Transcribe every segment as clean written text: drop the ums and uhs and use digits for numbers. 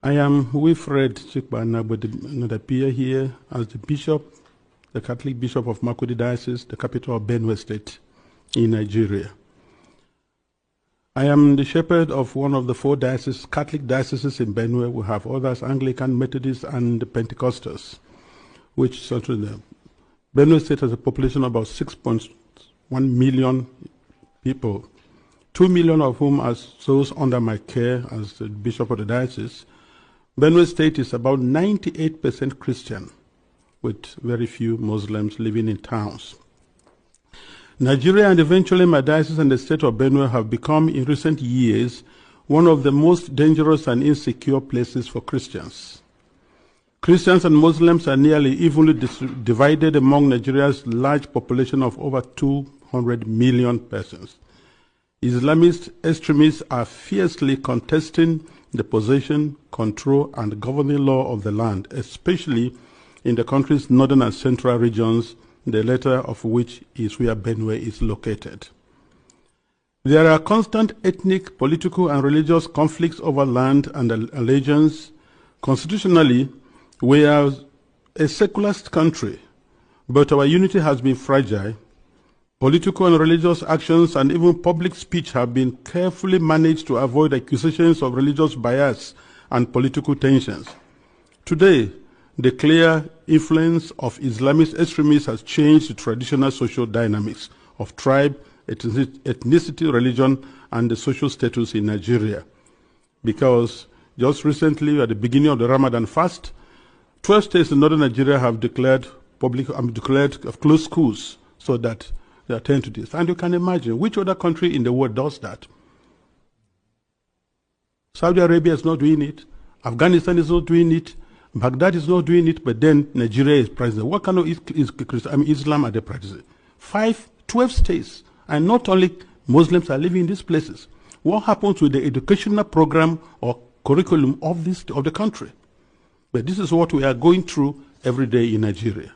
I am Wilfred Chikbana, but not appear here as the bishop, the Catholic Bishop of Makurdi Diocese, the capital of Benue State in Nigeria. I am the shepherd of one of the 4 dioceses, Catholic dioceses in Benue. We have others, Anglican, Methodist, and Pentecostals, which certainly Benue State has a population of about 6.1 million people, 2 million of whom are those under my care as the bishop of the diocese. Benue State is about 98% Christian, with very few Muslims living in towns. Nigeria and eventually my diocese and the state of Benue have become, in recent years, one of the most dangerous and insecure places for Christians. Christians and Muslims are nearly evenly divided among Nigeria's large population of over 200 million persons. Islamist extremists are fiercely contesting the possession, control, and governing law of the land, especially in the country's northern and central regions, the latter of which is where Benue is located. There are constant ethnic, political, and religious conflicts over land and allegiance. Constitutionally, we are a secularist country, but our unity has been fragile. Political and religious actions and even public speech have been carefully managed to avoid accusations of religious bias and political tensions. Today, the clear influence of Islamist extremists has changed the traditional social dynamics of tribe, ethnicity, religion, and the social status in Nigeria. Because just recently, at the beginning of the Ramadan fast, 12 states in northern Nigeria have declared closed schools so that they attend to this. And you can imagine which other country in the world does that. Saudi Arabia is not doing it. Afghanistan is not doing it. Baghdad is not doing it, but then Nigeria is practicing. What kind of Islam are they practicing? 12 states, and not only Muslims are living in these places. What happens with the educational program or curriculum of the country? But this is what we are going through every day in Nigeria.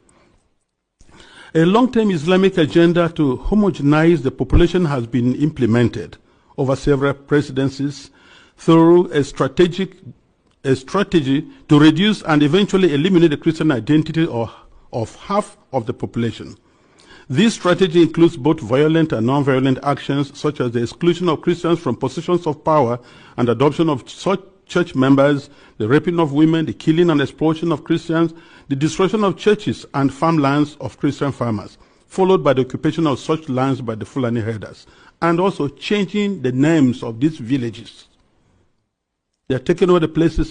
A long-term Islamic agenda to homogenize the population has been implemented over several presidencies through a strategy to reduce and eventually eliminate the Christian identity of half of the population. This strategy includes both violent and non-violent actions, such as the exclusion of Christians from positions of power and adoption of such church members, the raping of women, the killing and exploitation of Christians, the destruction of churches and farmlands of Christian farmers, followed by the occupation of such lands by the Fulani herders, and also changing the names of these villages. They are taking over the places